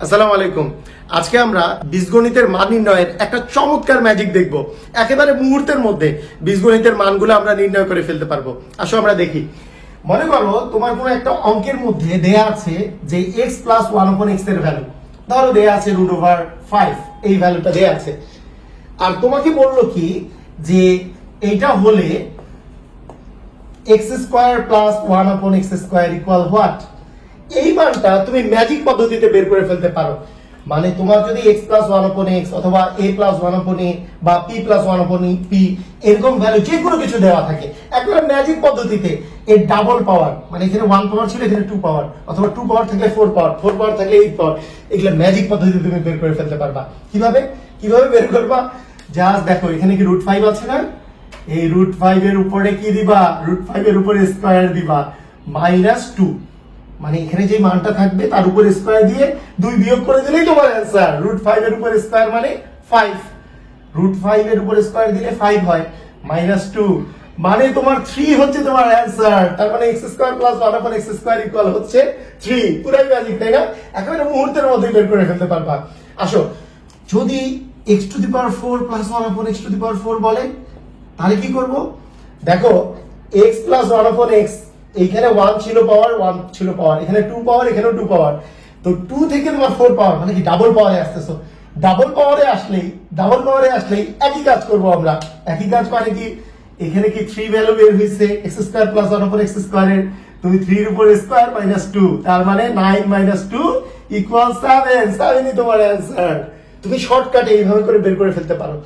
আসসালামু আলাইকুম। আজকে আমরা বীজগণিতের মান নির্ণয়ের একটা চমৎকার ম্যাজিক দেখব। একেবারে মুহূর্তের মধ্যে বীজগণিতের মানগুলো আমরা নির্ণয় করে ফেলতে পারবো। আসো আমরা দেখি। মনে করো তোমার কোনো একটা অঙ্কের মধ্যে দেয়া আছে যে x প্লাস 1/x এর ভ্যালু, ধরো দেয়া আছে √5, এই ভ্যালুটা দেয়া আছে। আর তোমাকে বললো কি যে এইটা হলে x² plus 1/x² equal what. এই মানটা তুমি ম্যাজিক পদ্ধতিতে বের করে ফেলতে পারো। মানে তোমার যদি x প্লাস 1/x অথবা a প্লাস 1/a বা p প্লাস 1/p এরকম ভ্যালু যে কোনো কিছু দেওয়া থাকে, একবারে ম্যাজিক পদ্ধতিতে এর ডাবল পাওয়ার, মানে এখানে 1 পাওয়ার ছিল এখানে 2 পাওয়ার, অথবা 2 পাওয়ার থাকলে 4 পাওয়ার, 4 পাওয়ার থাকলে 8 পাওয়ার, এগুলো ম্যাজিক পদ্ধতিতে তুমি বের করে ফেলতে পারবা। কিভাবে কিভাবে বের করবা? জাস্ট দেখো এখানে কি √5 আছে না, এই √5 এর উপরে কি দিবা, √5 এর উপরে স্কয়ার দিবা -2, মানে এখানে যে মানটা থাকবে তার উপরে স্কয়ার দিয়ে 2 বিয়োগ করে দিলেই তোমার অ্যানসার। √5 এর উপরে স্কয়ার মানে 5, √5 এর উপরে স্কয়ার দিলে 5 হয়, -2 মানে তোমার 3 হচ্ছে তোমার অ্যানসার। তার মানে x² প্লাস 1/x² ইকুয়াল হচ্ছে 3। পুরাই ম্যাজিক, তাই না? একেবারে মুহূর্তের মধ্যে বের করে ফেলতে পারবা। আসো, যদি x⁴ প্লাস 1/x⁴ বলে তাহলে কি করব? দেখো x প্লাস 1/x, এইখানে 1 ছিল পাওয়ার, 1 ছিল পাওয়ার, এখানে 2 পাওয়ার, এখানেও 2 পাওয়ার, তো 2 থেকে তোমার 4 পাওয়ার, মানে কি ডাবল পাওয়ারে আসতেছো। ডাবল পাওয়ারে আসলেই একই কাজ করব আমরা। একই কাজ মানে কি, এখানে কি 3 ভ্যালু বের হইছে x² প্লাস 1/x² এর, তুমি 3 এর উপর স্কয়ার -2, তার মানে 9 - 2 ইকুয়াল 7। 7ই তোমার অ্যানসার। তুমি শর্টকাটে এইভাবে করে বের করে ফেলতে পারো।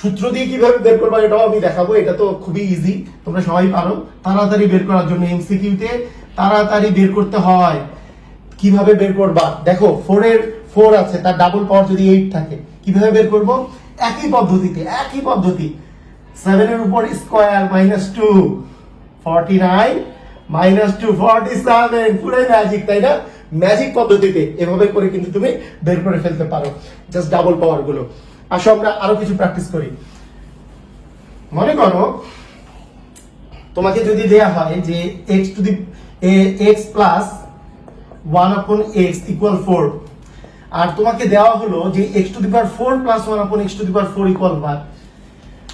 সূত্র দিয়ে কিভাবে বের করবা এটাও আমি দেখাবো। এটা তো খুবই ইজি, তোমরা সবাই পারো। তাড়াতাড়ি বের করার জন্য এমসিকিউ তে তাড়াতাড়ি বের করতে হয়। কিভাবে বের করবা? দেখো 4 এর 4 আছে, তার ডাবল পাওয়ার যদি 8 থাকে, কিভাবে বের করব? একই পদ্ধতি 7 এর উপর স্কয়ার -2, 49 -2 47। পুরাই ম্যাজিক, তাই না? ম্যাজিক পদ্ধতিতে এভাবে করে কিন্তু তুমি বের করে ফেলতে পারো জাস্ট ডাবল পাওয়ার গুলো। আসো আমরা আরো কিছু প্র্যাকটিস করি। মনে করো তোমাকে যদি দেয়া হয় যে x প্লাস 1/x ইকুয়াল 4, আর তোমাকে দেওয়া হলো যে x⁴ প্লাস 1/x⁴ ইকুয়াল 1,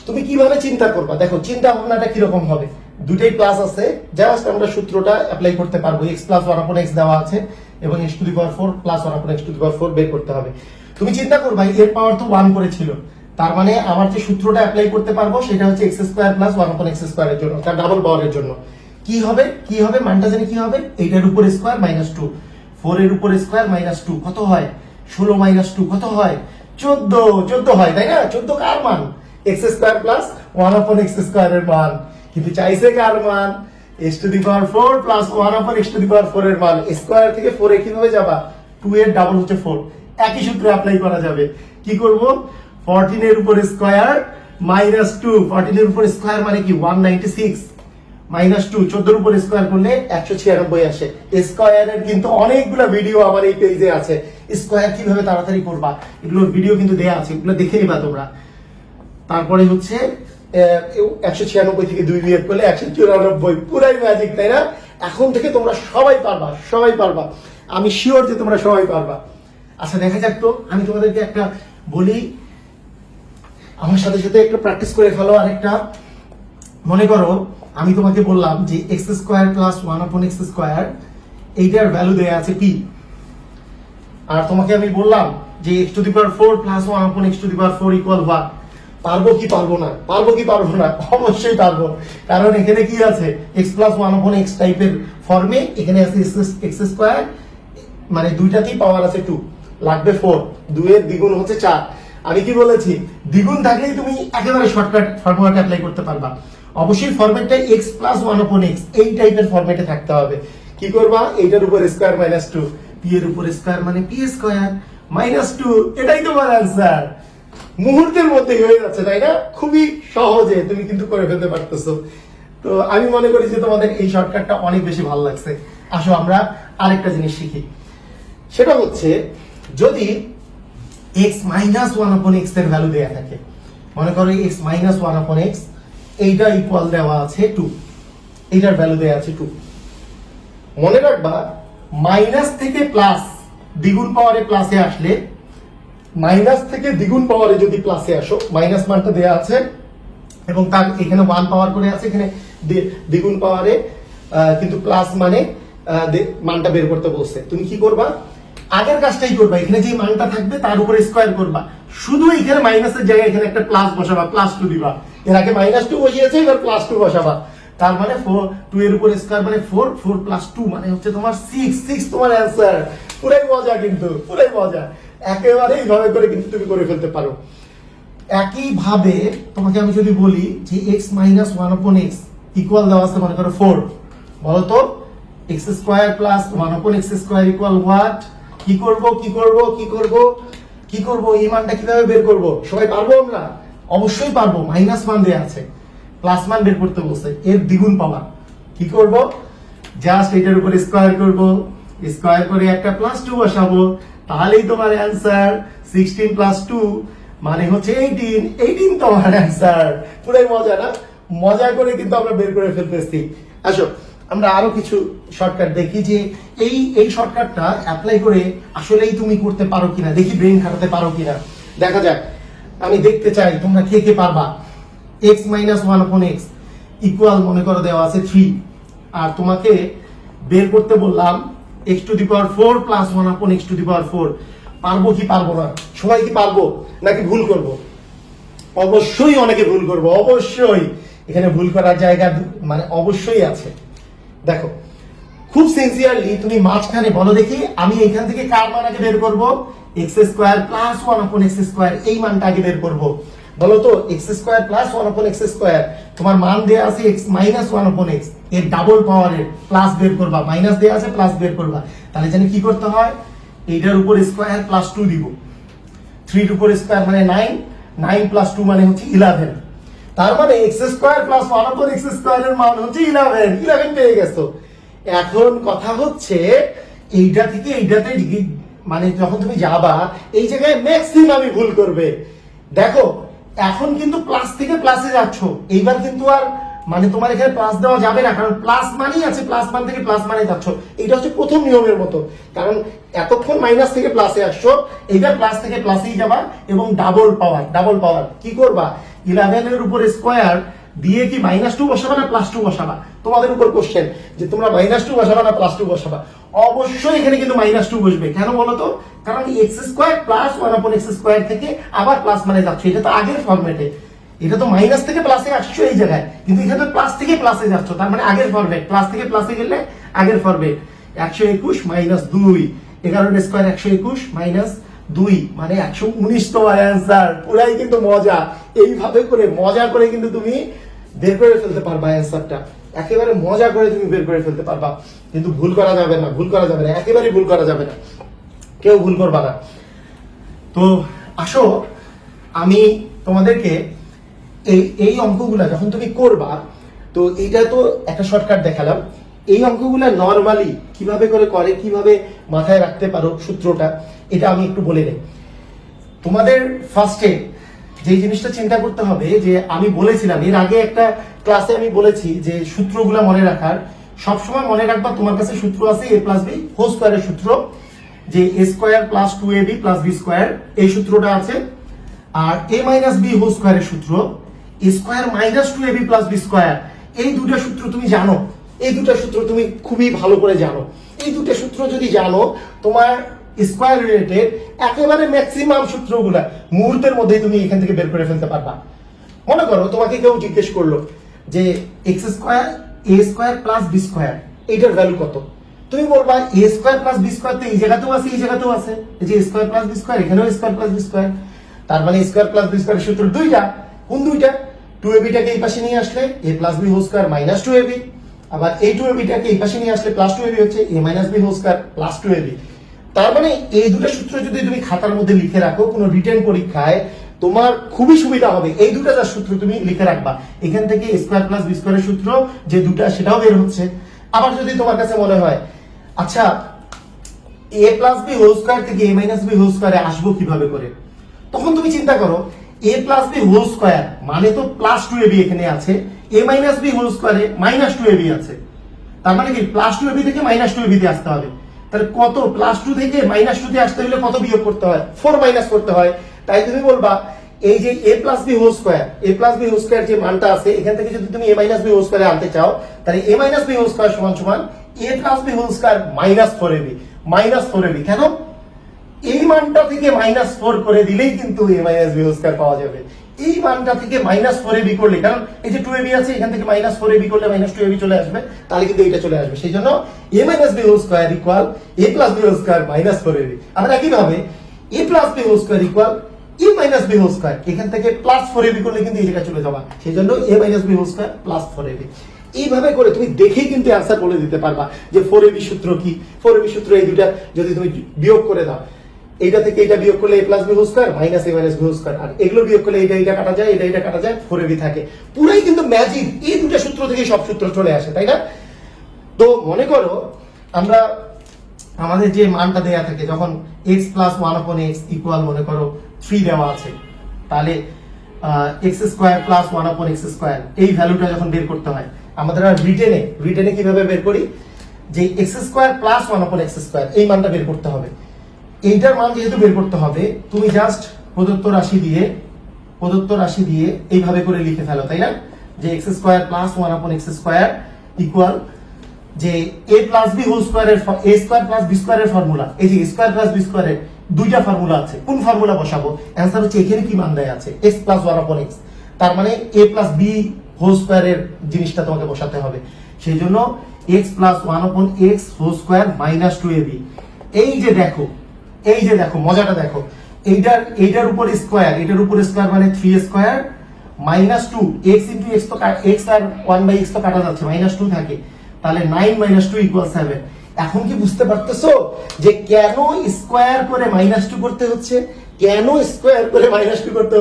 তুমি কিভাবে চিন্তা করবা? দেখো চিন্তা ভাবনাটা কিরকম হবে। দুটেই প্লাস আছে, জাস্ট আমরা সূত্রটা অ্যাপ্লাই করতে পারবো। x প্লাস 1/x দেওয়া আছে এবং x⁴ প্লাস 1/x⁴ বের করতে হবে। তুমি চিন্তা করবা এর পাওয়ার তো 1 করে ছিল, তার মানে আমার যে সূত্রটা অ্যাপ্লাই করতে পারবো সেটা হচ্ছে x² প্লাস 1/x² এর জন্য, তার ডাবল পাওয়ারের জন্য। কি হবে মানটা জানি কি হবে, 8 এর উপর স্কয়ার -2, 4 এর উপর স্কয়ার -2 কত হয়, 16 - 2 কত হয়, 14 হয়, তাই না? 14 কার মান? x² প্লাস 1/x² এর মান। কিন্তু চাইছে কার মান? x⁴ প্লাস 1/x⁴ এর মান। স্কয়ার থেকে 4 এ কিভাবে যাবা? 2 এর ডাবল হচ্ছে 4। একই সূত্র অ্যাপ্লাই করা যাবে। কি করব? 14 এর উপর স্কয়ার -2, 14 এর উপর স্কয়ার মানে কি 196, -2 14 এর উপর স্কয়ার করলে 196 আসে। স্কয়ারের কিন্তু অনেকগুলো ভিডিও আমার এই পেজে আছে। স্কয়ার কিভাবে তাড়াতাড়ি করবা এগুলোর ভিডিও কিন্তু দেয়া আছে, এগুলো দেখে নিবা তোমরা। তারপরে হচ্ছে 196 থেকে 2 বিয়োগ করলে 194। পুরাই ম্যাজিক, তাই না? এখন থেকে তোমরা সবাই পারবা। আমি শিওর যে তোমরা সবাই পারবা। আচ্ছা দেখা যাক তো, আমি তোমাদেরকে একটা বলি, আমার সাথে সাথে একটা প্র্যাকটিস করে ফেলো। আরেকটা মনে করো আমি তোমাকে বললাম যে x² প্লাস 1/x², এইটার ভ্যালু দেয়া আছে p, আর তোমাকে আমি বললাম যে x⁴ প্লাস 1/x⁴ ইকুয়াল 1। পারবো কি পারবো না? অবশ্যই পারবো, কারণ এখানে কি আছে, x প্লাস 1/x টাইপের ফর্মে এখানে আছে x², মানে দুইটাতেই পাওয়ার আছে 2, লাগবে 4, 2 এর দ্বিগুণ হচ্ছে 4। আমি কি বলেছি, দ্বিগুণ থাকলেই তুমি একেবারে শর্টকাট ফর্মুলাটা অ্যাপ্লাই করতে পারবা। অবশ্যই ফরম্যাটটা x প্লাস 1/x এই টাইপের ফরম্যাটে থাকতে হবে। কি করবা? 8 এর উপর স্কয়ার -2, p এর উপর স্কয়ার মানে p² -2, এটাই তোমার অ্যানসার। মুহূর্তের মধ্যে হয়ে যাচ্ছে, তাই না? খুবই সহজে তুমি কিন্তু করে ফেলতে পারতেছো। তো আমি মনে করি যে তোমাদের এই শর্টকাটটা অনেক বেশি ভালো লাগছে। আসো আমরা আরেকটা জিনিস শিখি। সেটা হচ্ছে যদি x - 1/x এর ভ্যালু দেয়া থাকে, মনে করো x - 1/x, এইটা ইকুয়াল দেওয়া আছে 2, এইটার ভ্যালু দেয়া আছে 2। মনে রাখবা মাইনাস থেকে প্লাস দ্বিগুণ পাওয়ারে প্লাসে আসলে মাইনাস থেকে দ্বিগুণ পাওয়ারে যদি প্লাসে আসো, মাইনাস মানটা দেওয়া আছে এবং তার এখানে 1 পাওয়ার করে আছে, এখানে দ্বিগুণ পাওয়ারে কিন্তু প্লাস মানে মানটা বের করতে বলছে। তুমি কি করবা? আগের কাজটাই করবা, এখানে যে মানটা থাকবে তার উপরে স্কোয়ার করবা, শুধু এখানে মাইনাসের জায়গায় এখানে একটা প্লাস বসাবা, +2 দিবা। এর আগে -2 বসিয়েছে, এবার +2 বসাবা। তার মানে 2 এর উপর স্কোয়ার মানে 4, 4 + 2 মানে হচ্ছে তোমার 6 তোমার অ্যান্সার। পুরাই মজা, কিন্তু পুরাই মজা, একেবারে এইভাবে করে কিন্তু তুমি করে ফেলতে পারো। একইভাবে তোমাকে আমি যদি বলি যে x - 1/x ইকুয়াল দেওয়া আছে মনে করো 4, বলো তো x² + 1/x² ইকুয়াল হোয়াট? কি করব কি করব কি করব কি করব? এই মানটা কিভাবে বের করব? সবাই পারবো আমরা? অবশ্যই পারবো। মাইনাস মান দেয়া আছে, প্লাস মান বের করতে বলছে, এর দ্বিগুণ পাওয়ার। কি করব? জাস্ট এটার উপর স্কয়ার করব, স্কয়ার করে একটা +2 বসাবো, তাহলেই তোমার অ্যান্সার 16 + 2 মানে হচ্ছে 18। 18 তোমার অ্যান্সার। পুরাই মজা না? মজা করে কিন্তু আমরা বের করে ফেলতেছি। আসো আমরা আরো কিছু শর্টকাট দেখি যে এই শর্টকাটটা অ্যাপ্লাই করে আসলেই তুমি করতে পারো কিনা, দেখি ব্রেন খাটাতে পারো কিনা, দেখা যাক। আমি দেখতে চাই তোমরা কে কে পারবা। x - 1/x ইকুয়াল মনে করো দেওয়া আছে 3, আর তোমাকে বের করতে বললাম x⁴ + 1/x⁴। পারবো কি পারবো না? সবাই কি পারবো নাকি ভুল করব? অবশ্যই অনেকে ভুল করবো, অবশ্যই। এখানে ভুল করার জায়গা মানে অবশ্যই আছে। দেখো খুব সিনসিয়ারলি তুমি মাঝখানে বলো দেখি, আমি এখান থেকে কার মান আগে বের করব? x² + 1/x², এই মানটা আগে বের করব। বলো তো x² + 1/x², তোমার মান দেয়া আছে x - 1/x, এর ডাবল পাওয়ারের প্লাস বের করবা, মাইনাস দেয়া আছে প্লাস বের করবা। তাহলে জানি কি করতে হয়? এইটার উপর স্কয়ার +2 দিব, 3 এর উপর স্কয়ার মানে 9, 9 + 2 মানে হচ্ছে 11। তার মানে x² + 1/x² এর মান হচ্ছে 11 পেয়ে গেছো। এখন কথা হচ্ছে এইটা থেকে এইটাতে মানে যখন তুমি যাবা এই জায়গায় ম্যাক্সিমামই ভুল করবে। দেখো এখন কিন্তু প্লাস থেকে প্লাসে যাচ্ছ, এইবার কিন্তু আর মানে তোমার এখানে প্লাস দেওয়া যাবে না, কারণ প্লাস মানেই আছে, প্লাস মান থেকে প্লাস মানে যাচ্ছ। এটা হচ্ছে প্রথম নিয়মের মতো, কারণ এতক্ষণ মাইনাস থেকে প্লাসে আসছো, এইবার প্লাস থেকে প্লাসেই যাবা এবং ডাবল পাওয়ার। ডাবল পাওয়ার কি করবা? 11 এর উপর স্কয়ার দিয়ে কি -2 বসাবা না +2 বসাবা? তোমাদের উপর কোশ্চেন যে তোমরা -2 বসাবা না +2 বসাবা। অবশ্যই এখানে কিন্তু -2 বসবে। কেন বলো তো? কারণ x² + 1/x² থেকে আবার প্লাস মানে যাচ্ছে, এটা তো আগের ফরম্যাটে। এটা তো মাইনাস থেকে প্লাসে আসছো এই জায়গায়, কিন্তু এখানে প্লাস থেকে প্লাসে যাচ্ছ, তার মানে আগের ফরম্যাট। প্লাস থেকে প্লাসে গেলে আগের ফরম্যাট। 121 - 2, 11 এর স্কয়ার 121 - 2 মানে 119 তোমার অ্যান্সার। পুরাই কিন্তু মজা। এইভাবে করে মজা করে কিন্তু তুমি বের করে ফেলতে পারবা অ্যান্সারটা, একেবারে মজা করে তুমি বের করে ফেলতে পারবা। কিন্তু ভুল করা যাবে না, ভুল করা যাবে না, একেবারে ভুল করা যাবে না, কেউ ভুল করবা না। তো আসো আমি তোমাদেরকে এই অঙ্কগুলা যখন তুমি করবা, তো এইটা তো একটা শর্টকাট দেখালাম। এই অঙ্কগুলা নরমালি কিভাবে করে কিভাবে মাথায় রাখতে পারো সূত্রটা, এটা আমি একটু বলে নেই। তোমাদের ফার্স্টে যে জিনিসটা চিন্তা করতে হবে, যে আমি বলেছিলাম এর আগে একটা ক্লাসে আমি বলেছি যে সূত্রগুলো মনে রাখার, সবসময় মনে রাখবা তোমার কাছে সূত্র আছে a + b হোল স্কয়ারের সূত্র, যে a² + 2ab + b², এই সূত্রটা আছে। আর a - b হোল স্কয়ারের সূত্র a² - 2ab + b², এই দুটো সূত্র তুমি জানো, এই দুটো সূত্র তুমি খুবই ভালো করে জানো। এই দুটো সূত্র যদি জানো, তোমার স্কয়ার রিলেটেড একেবারে ম্যাক্সিমাম সূত্রগুলা মুহূর্তের মধ্যেই তুমি এখান থেকে বের করে ফেলতে পারবা। মনে করো তোমাকে কেউ জিজ্ঞেস করলো যে x² a² + b², এইটার ভ্যালু কত? তুমি বলবা a² + b² তো এই জায়গাতেও আছে, এই জায়গাতেও আছে, এই যে a² + b², এখানেও a² + b²। তার মানে a² + b² এর সূত্র দুইটা। কোন দুইটা? 2ab টাকে এই পাশে নিয়ে আসলে a + b whole square - 2ab, আবার এই 2ab টাকে এই পাশে নিয়ে আসলে +2ab হচ্ছে a - b whole square + 2ab। তার মানে এই দুটো সূত্র যদি তুমি খাতার মধ্যে লিখে রাখো, কোনো রিটেন পরীক্ষায় তোমার খুবই সুবিধা হবে। এই দুটো যা সূত্র তুমি লিখে রাখবা, এখান থেকে a² + b² এর সূত্র যে দুটো সেটাও বের হচ্ছে। আবার যদি তোমার কাছে মনে হয় আচ্ছা a + b হোল স্কয়ার থেকে a - b হোল স্কয়ারে আসবো কিভাবে করে, তখন তুমি চিন্তা করো a + b হোল স্কয়ার মানে তো +2ab এখানে আছে, a - b হোল স্কয়ারে -2ab আছে, তার মানে কি +2ab থেকে -2ab তে আসতে হবে। তাহলে কত +2 থেকে -2 তে আসতে হলে কত বিয়োগ করতে হয়? 4 মাইনাস করতে হয়। তাই তুমি বলবা এই যে a plus B whole square যে মানটা আছে এখান থেকে যদি তুমি a মাইনাস বি হোল স্কয়ারে আনতে চাও তাহলে a minus B whole square সমান সমান a plus B whole square -4ab কেন? এই মানটা থেকে -4 করে দিলেই কিন্তু a minus B whole square পাওয়া যাবে। এই মানটা থেকে -4ab করলে, কারণ এই যে 2ab আছে এখান থেকে -4ab করলে -2ab চলে আসবে, তাহলে কিন্তু এটা চলে আসবে। সেই জন্য a minus B whole square equal a plus B whole square -4ab। আমরা একইভাবে a plus B whole square equal a minus B whole square, এখান থেকে +4ab করলে কিন্তু এই জায়গা চলে যাবে। সেই জন্য a minus B whole square +4ab। এইভাবে করে তুমি দেখেই কিন্তু অ্যান্সার বলে দিতে পারবা যে 4ab সূত্র কি। 4ab সূত্র এই দুইটা যদি তুমি বিয়োগ করে দাও, এইটা থেকে এটা বিয়োগ করলে a plus B whole square minus a minus B whole square, আর এগুলো বিয়োগ করলে এটা কাটা যায়, এটা কাটা যায়, 4ab থাকে। পুরাই কিন্তু ম্যাজিক, এই দুটো সূত্র থেকে সব সূত্র চলে আসে, তাই না? তো মনে করো আমরা আমাদের যে মানটা দেয়া থাকে যখন x প্লাস 1/x ইকুয়াল মনে করো 3 দেওয়া আছে, তাহলে x square plus 1/x square এই ভ্যালুটা যখন বের করতে হয় আমাদের রিটেনে কিভাবে বের করি যে x square plus 1/x square এই মানটা বের করতে হবে। এইটার মান যেহেতু বের করতে হবে তুমি জাস্ট প্রদত্ত রাশি দিয়ে এইভাবে করে লিখে ফেলো, তাই না? যে x square plus 1/x square equal যে a প্লাস b হোল স্কয়ারের a স্কয়ার প্লাস b স্কয়ারের ফর্মুলা, এই যে a স্কয়ার প্লাস b স্কয়ারের দুইটা ফর্মুলা আছে, কোন ফর্মুলা বসাবো? অ্যানসার হচ্ছে এখানে কি মান দেয়া আছে x প্লাস 1/x, তার মানে a প্লাস b হোল স্কয়ারের জিনিসটা তোমাকে বসাতে হবে। সেই জন্য x plus 1/x whole square -2ab। এই যে দেখো মজাটা দেখো, এইটার উপর স্কয়ার, এটার উপর স্কয়ার মানে 3 স্কয়ার -2 x ইনটু x তো x আর 1/x তো কাটা যাচ্ছে, -2 থাকে, তাহলে 9 - 2 = 7। এখন কি বুঝতে পারতেছো যে কেন স্কয়ার করে -2 করতে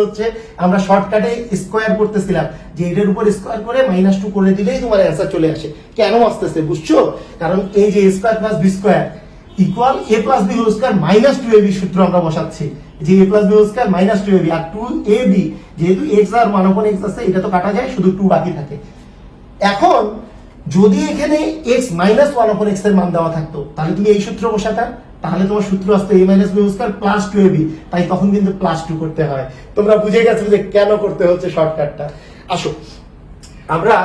হচ্ছে? আমরা শর্টকাটে স্কয়ার করতেছিলাম যে এটার উপর স্কয়ার করে -2 করে দিলেই তোমার অ্যানসার চলে আসে। কেন আসতেছে বুঝছো? কারণ এই যে a square plus b square equal a plus b whole square -2ab সূত্র আমরা বসাচ্ছি, যে a plus b whole square -2ab আর 2ab, যেহেতু x আর 1/x আছে এটা তো কাটা যায়, শুধু 2 বাকি থাকে। এখন যদি এখানে x মাইনাস 1/x এর মান দেওয়া থাকতো তাহলে তুমি এই সূত্র বসাতা, তাহলে তোমার সূত্র আসতো a minus b whole square +2ab, তাই তখন কিন্তু +2 করতে হয়। তোমরা বুঝে গেছো যে কেন করতে হচ্ছে শর্টকাটটা। আসো আমরা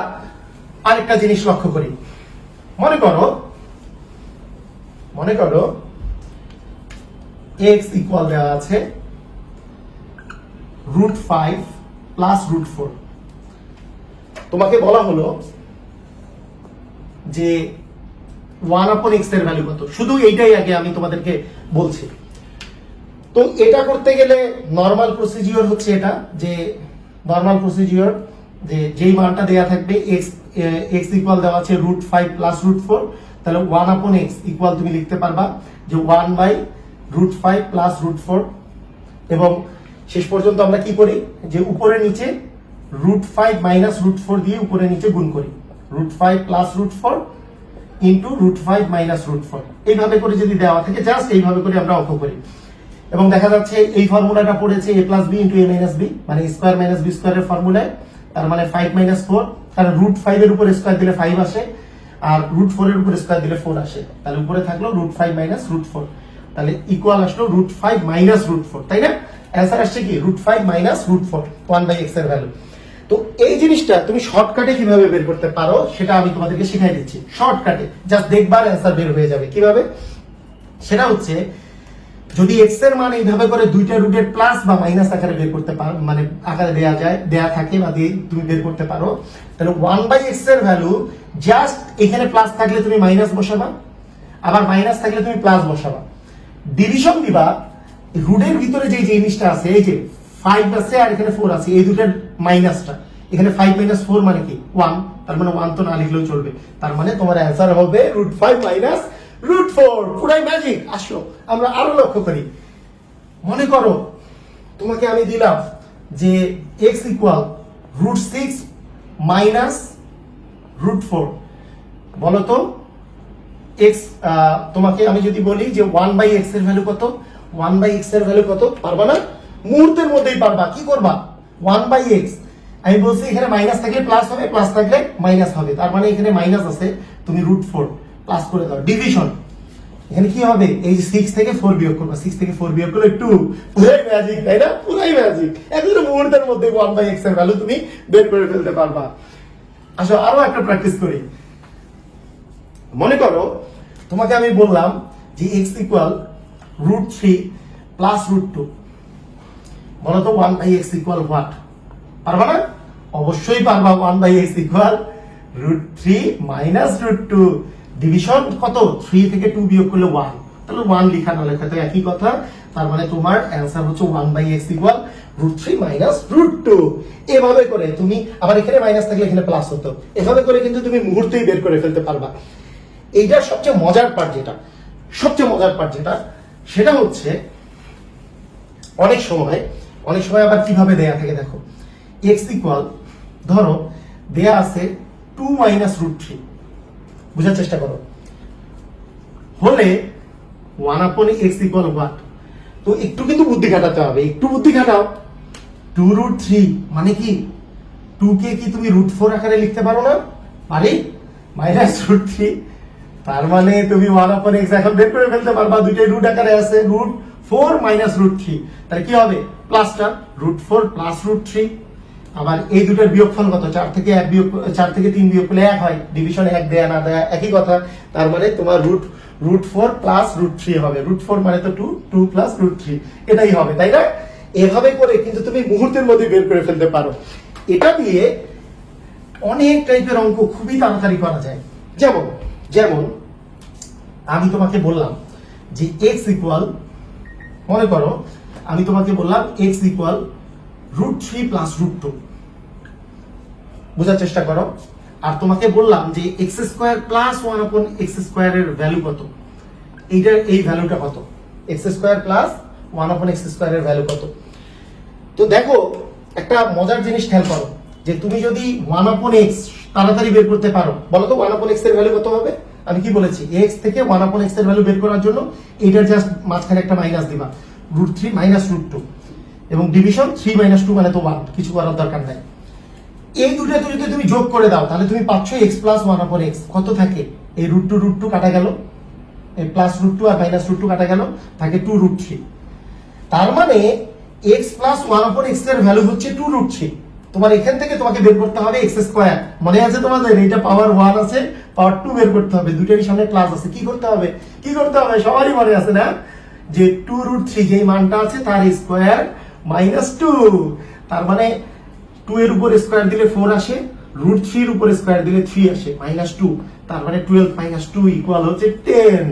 আরেকটা জিনিস লক্ষ্য করি। মনে করো x ইকুয়াল দেওয়া আছে √5 প্লাস √4। তোমাকে বলা হলো যে 1/x এর ভ্যালু কত, শুধু এইটাই আগে আমি তোমাদেরকে বলছি। তো এটা করতে গেলে নরমাল প্রসিজিওর হচ্ছে এটা, যে যেই মানটা দেয়া থাকবে x ইকুয়াল দেওয়া আছে √5 প্লাস √4, তাহলে 1/x ইকুয়াল তুমি লিখতে পারবা যে 1/√5 প্লাস √4, এবং শেষ পর্যন্ত আমরা কি করি যে উপরে নিচে √5 মাইনাস √4 দিয়ে উপরে নিচে গুণ করি, √5 প্লাস √4 ইন্টু √5 মাইনাস √4। এইভাবে করে যদি দেওয়া থাকে জাস্ট এইভাবে করে আমরা অঙ্ক করি, এবং দেখা যাচ্ছে এই ফর্মুলাটা পড়েছে a plus b into a minus b, মানে স্কয়ার মাইনাস b স্কয়ারের ফর্মুলায়, তার মানে 5 - 4, কারণ √5 এর উপর স্কয়ার দিলে 5 আসে আর √4 এর উপর স্কয়ার দিলে 4 আসে, তাহলে উপরে থাকলো √5 মাইনাস √4, তাহলে ইকুয়াল আসলো √5 মাইনাস √4, তাই না? অ্যানসার আসছে কি √5 মাইনাস √4, 1/x এর ভ্যালু। তো এই জিনিসটা তুমি শর্টকাটে কিভাবে বের করতে পারো সেটা আমি তোমাদেরকে শিখাই দিচ্ছি। শর্টকাটে জাস্ট দেখবার অ্যানসার বের হয়ে যাবে। কিভাবে? সেটা হচ্ছে যদি x এর মান এইভাবে করে দুইটা রুটের প্লাস বা মাইনাস আকারে বের করতে পারো, মানে আকারে দেয়া থাকে বা দিয়ে তুমি বের করতে পারো, তাহলে 1/x এর ভ্যালু জাস্ট এখানে প্লাস থাকলে তুমি মাইনাস বসাবা, আবার মাইনাস থাকলে তুমি প্লাস বসাবা, ডিভিশন দিবা রুটের ভিতরে যে জিনিসটা আছে, এই যে 5 আছে আর এখানে 4 আছে, এই দুটার মাইনাসটা, এখানে 5 - 4 মানে কি 1, তার মানে 1 তো না লিখলেও চলবে, তার মানে তোমার অ্যানসার হবে √5 মাইনাস √4। পুরাই ম্যাজিক। আসো আমরা আরো লক্ষ্য করি। মনে করো তোমাকে আমি দিলাম যে x ইকুয়াল √6 মাইনাস √4, বলো তো x, তোমাকে আমি যদি বলি যে 1/x এর ভ্যালু কত, 1/x এর ভ্যালু কত, পারবা না? মুহূর্তের মধ্যেই পারবা। কি করবা? 1/x, আমি বলছি এখানে মাইনাস থাকলে প্লাস হবে, প্লাস থাকলে মাইনাস হবে, তার মানে এখানে মাইনাস আছে, তুমি √4 প্লাস করে দাও, ডিভিশন এখানে কি হবে, এই যে 6 থেকে 4 বিয়োগ করবা, 6 থেকে 4 বিয়োগ করলে 2, পুরাই ম্যাজিক তাই না, পুরাই ম্যাজিক। একদম মুহূর্তের মধ্যে 1/x এর ভ্যালু তুমি বের করে ফেলতে পারবা। আসো আরো একটা প্র্যাকটিস করি। মনে করো তোমাকে আমি বললাম যে x ইকুয়াল √3 প্লাস √2, বলো তো 1/x ইকুয়াল হোয়াট? পারবা না? অবশ্যই পারবা। 1/x ইকুয়াল √3 মাইনাস √2, ডিভিশন কত, 3 থেকে 2 বিয়োগ করলে 1, তাহলে 1 লেখা না লেখা তো একই কথা। তার মানে তোমার অ্যান্সার হচ্ছে 1/x ইকুয়াল √3 মাইনাস √2। এভাবে করে তুমি, আবার এখানে মাইনাস থাকলে এখানে প্লাস হতো, এভাবে করে কিন্তু তুমি মুহূর্তেই বের করে ফেলতে পারবা। এইটার সবচেয়ে মজার পার্ট যেটা, সবচেয়ে মজার পার্ট যেটা, সেটা হচ্ছে অনেক সময় আবার কিভাবে দেয়া থাকে দেখো, x ইকুয়াল ধরো দেয়া আছে 2 মাইনাস √3, বুঝার চেষ্টা করো, হলে 1/x ইকুয়াল হোয়াট? তো একটু কিন্তু বুদ্ধি খাটাতে হবে, একটু বুদ্ধি খাটাও। 2√3 মানে কি, 2 কে কি তুমি √4 আকারে লিখতে পারো না? পারি। মাইনাস √3, তার মানে তুমি 1/x এখন বের করে ফেলতে পারবা, দুইটাই রুট আকারে আছে, √4 মাইনাস √3, তাহলে কি হবে, প্লাসটা √4 প্লাস √3। আবার এই দুটোর বিয়োগফল কত, 4 থেকে 3 বিয়োগ করলে 1 হয়, ডিভিশন 1 দেয়া না দেয়া একই কথা। তার মানে তোমার √4 প্লাস √3 হবে, √4 মানে তো 2 প্লাস √3, এটাই হবে তাই না? এভাবে করে কিন্তু তুমি মুহূর্তের মধ্যে বের করে ফেলতে পারো। এটা দিয়ে অনেক টাইপের অঙ্ক খুবই তাড়াতাড়ি করা যায়। যেমন আমি তোমাকে বললাম যে x ইকুয়াল, মনে করো আমি তোমাকে বললাম x ইকুয়াল √3 প্লাস √2, বোঝার চেষ্টা করো। আর তোমাকে বললাম যে x² প্লাস 1/x² এর ভ্যালু কত, এইটার এই ভ্যালুটা কত, x² প্লাস 1/x² এর ভ্যালু কত। তো দেখো একটা মজার জিনিস খেয়াল করো, যে তুমি যদি 1/x তাড়াতাড়ি বের করতে পারো, বলো তো 1/x এর ভ্যালু কত হবে? আমি কি বলেছি, x থেকে 1/x এর ভ্যালু বের করার জন্য এটার জাস্ট মাঝখানে একটা মাইনাস দিবা, √3 মাইনাস √2, এবং ডিভিশন 3 মাইনাস 2 মানে তো 1, কিছু করার দরকার নাই। এই দুটো যদি তুমি যোগ করে দাও তাহলে তুমি পাচ্ছ x প্লাস 1/x, কত থাকে, এই √2 কাটা গেল, এই প্লাস √2 আর মাইনাস √2 কাটা গেল, থাকে 2√3। তার মানে x প্লাস 1/x এর ভ্যালু হচ্ছে 2√3। তোমার এখান থেকে তোমাকে বের করতে হবে x², মনে আছে তোমাদের, এটা পাওয়ার 1 আছে, পাওয়ার 2 বের করতে হবে, দুইটারই সামনে প্লাস আছে, কি করতে হবে সবারই মনে আছে না, যে 2√3 যেই মানটা আছে তার স্কয়ার মাইনাস 2, তার মানে 2 এর উপর স্কয়ার দিলে 4 আসে, √3 এর উপর স্কয়ার দিলে 3 আসে, মাইনাস 2, তার মানে 12 মাইনাস 2 ইকুয়াল হচ্ছে 10।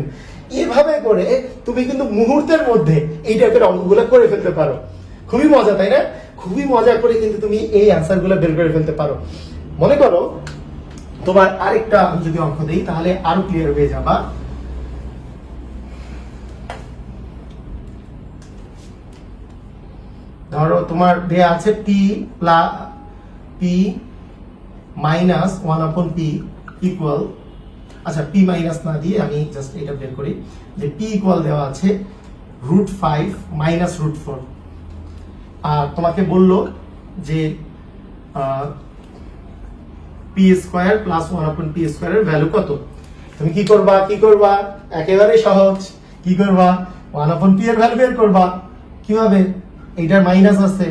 এভাবে করে তুমি কিন্তু মুহূর্তের মধ্যে এই টাইপের অঙ্কগুলো করে ফেলতে পারো। খুবই মজা তাই না? খুবই মজা করে কিন্তু তুমি এই অ্যান্সারগুলো বের করে ফেলতে পারো। মনে করো তোমার আরেকটা আমি যদি অঙ্ক দেই তাহলে আরো ক্লিয়ার হয়ে যাবা। ধরো তোমার দেয়া আছে p মাইনাস 1/p ইকুয়াল, আচ্ছা p মাইনাস না দিয়ে আমি জাস্ট এটা বের করি, যে p ইকুয়াল দেওয়া আছে √5 মাইনাস √4, আর তোমাকে বললো যে p² প্লাস 1/p² এর ভ্যালু কত। তুমি কি করবা, একেবারে সহজ, কি করবা, 1/p এর ভ্যালু বের করবা। কিভাবে, এইটার মাইনাস আছে,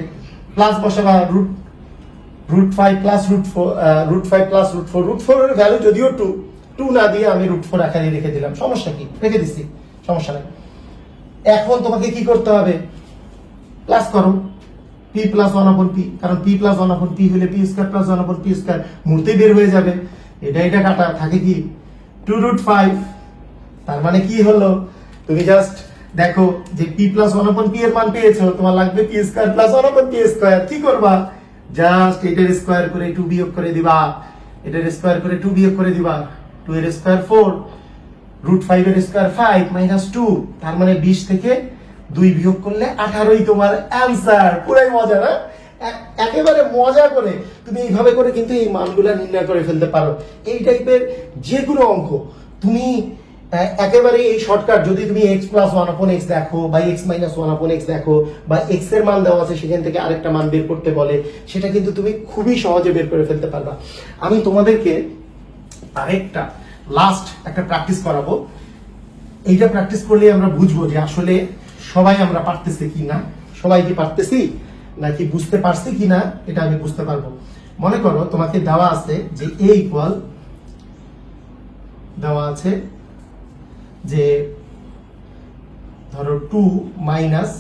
প্লাস বসাবা, √5 প্লাস √4 এর ভ্যালু যদিও 2 না দিয়ে আমি √4 আকারে রেখে দিলাম, সমস্যা কি, রেখে দিচ্ছি, সমস্যা নাই। এখন তোমাকে কি করতে হবে, প্লাস করো p প্লাস 1/p, কারণ p প্লাস 1/p হলে p² প্লাস 1/p², মুহূর্তেই বের হয়ে যাবে। এটা কাটা থাকে কি 2√5, তার মানে কি হলো, তুমি জাস্ট দেখো যে p প্লাস 1/p এর মান পেয়েছো, তোমার লাগবে p² প্লাস 1/p², কি করবা, জাস্ট এটার স্কয়ার করে 2 বিয়োগ করে দিবা, এটার স্কয়ার করে 2 বিয়োগ করে দিবা, 2 এর স্কয়ার 4, √5 এর স্কয়ার 5 মাইনাস 2, তার মানে 20 থেকে 2 বিয়োগ করলে 18ই তোমার অ্যান্সার। পুরাই মজা না? একেবারে মজা করে তুমি এইভাবে করে কিন্তু এই মানগুলা নির্ণয় করে ফেলতে পারো। এই টাইপের যে কোনো অঙ্ক তুমি একেবারে এই শর্টকাট, যদি তুমি x প্লাস 1/x দেখো বা x মাইনাস 1/x দেখো, বা x এর মান দেওয়া আছে সেখান থেকে আরেকটা মান বের করতে বলে, সেটা কিন্তু তুমি খুবই সহজে বের করে ফেলতে পারবা। আমি তোমাদেরকে আরেকটা লাস্ট একটা প্র্যাকটিস করাবো। এইটা প্র্যাকটিস করলে আমরা বুঝবো যে আসলে সবাই আমরা পারতেছি কি না, সবাই কি পারতেছি নাকি বুঝতে পারছি কি না, এটা আমি বুঝতে পারবো। মনে করো তোমাকে দেওয়া আছে যে a ইকুয়াল, দেওয়া আছে যে ধরো 2 মাইনাস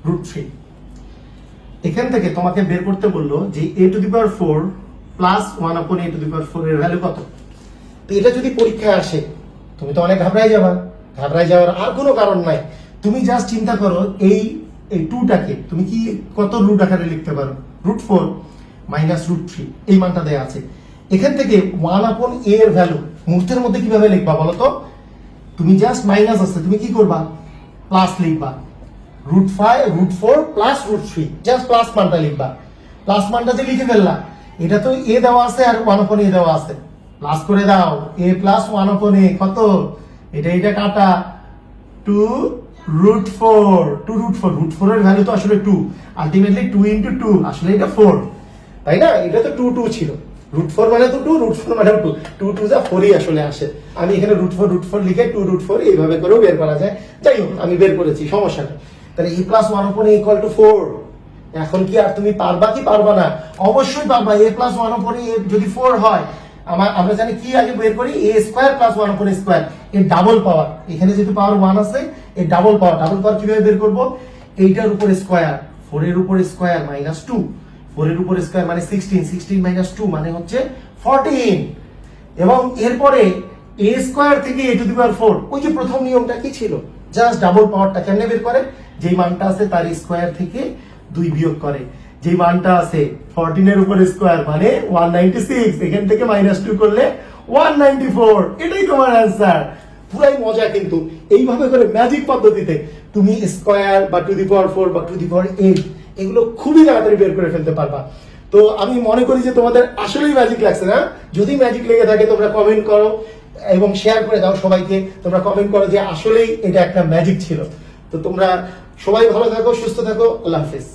√3। এখান থেকে তোমাকে বের করতে বললো যে a⁴ প্লাস 1/a⁴ এর ভ্যালু কত। তো এটা যদি পরীক্ষায় আসে তুমি তো অনেক ঘাবড়াই যাবা, ঘাবড়াই যাওয়ার আর কোনো কারণ নাই। তুমি জাস্ট চিন্তা করো এই 2টাকে তুমি কি কত রুট আকারে লিখতে পারো, √4 মাইনাস √3, এই মানটা দেয়া আছে। এখান থেকে 1/a এর ভ্যালু মুহূর্তের মধ্যে কিভাবে লিখবা বলো তো? তুমি জাস্ট মাইনাস আছে, তুমি কি করবা, প্লাস লিখবা, √4 প্লাস √3, জাস্ট প্লাস মানটা লিখবা। প্লাস মানটা যে লিখে ফেললা, এটা তো a দেওয়া আছে আর 1/a দেওয়া আছে, প্লাস করে দাও, a প্লাস 1/a কত, এটা কাটা 2√4 এর ভ্যালু তো আসলে 2, আলটিমেটলি 2 ইন্টু 2, আসলে এটা 4, তাই না? এটা তো 2 ছিল, √4 মানে তো 2, √4 মানে 2, 2 2 যা 4ই আসলে আসে। আমি এখানে √4 লিখে 2√4 এইভাবে করেও বের করা যায়। যাই হোক, আমি বের করেছি, সমস্যা নেই। তাহলে a plus 1/a equal to 4। এখন কি আর তুমি পারবা কি পারবা না? অবশ্যই পারবা। a প্লাস 1/a যদি 4 হয়, আমরা জানি কি আগে বের করি, a square plus 1/a square, এর ডাবল পাওয়ার। এখানে যেহেতু পাওয়ার 1 আছে, এর ডাবল পাওয়ার কিভাবে বের করব? এইটার উপর স্কয়ার, 4 এর উপর স্কয়ার মাইনাস 2, 4 এর উপর স্কয়ার মানে 16 মাইনাস 2 মানে হচ্ছে 14। এবং এরপরে a স্কয়ার থেকে a⁴, ওই যে প্রথম নিয়মটা কি ছিল, জাস্ট ডাবল পাওয়ারটা কেমনে বের করে, যেই মানটা আছে তার স্কয়ার থেকে 2 বিয়োগ করে, যেই মানটা আছে 14 এর উপর স্কয়ার মানে 196, এখান থেকে -2 করলে 194, এটাই তোমার অ্যান্সার। পুরাই মজা কিন্তু। এইভাবে করে ম্যাজিক পদ্ধতিতে তুমি স্কয়ার বা ⁴ বা ⁴ এগুলো খুবই তাড়াতাড়ি বের করে ফেলতে পারবা। তো আমি মনে করি যে তোমাদের আসলেই ম্যাজিক লাগছে না? যদি ম্যাজিক লেগে থাকে তোমরা কমেন্ট করো এবং শেয়ার করে দাও সবাইকে। তোমরা কমেন্ট করো যে আসলেই এটা একটা ম্যাজিক ছিল। তো তোমরা সবাই ভালো থাকো, সুস্থ থাকো, আল্লাহ হাফেজ।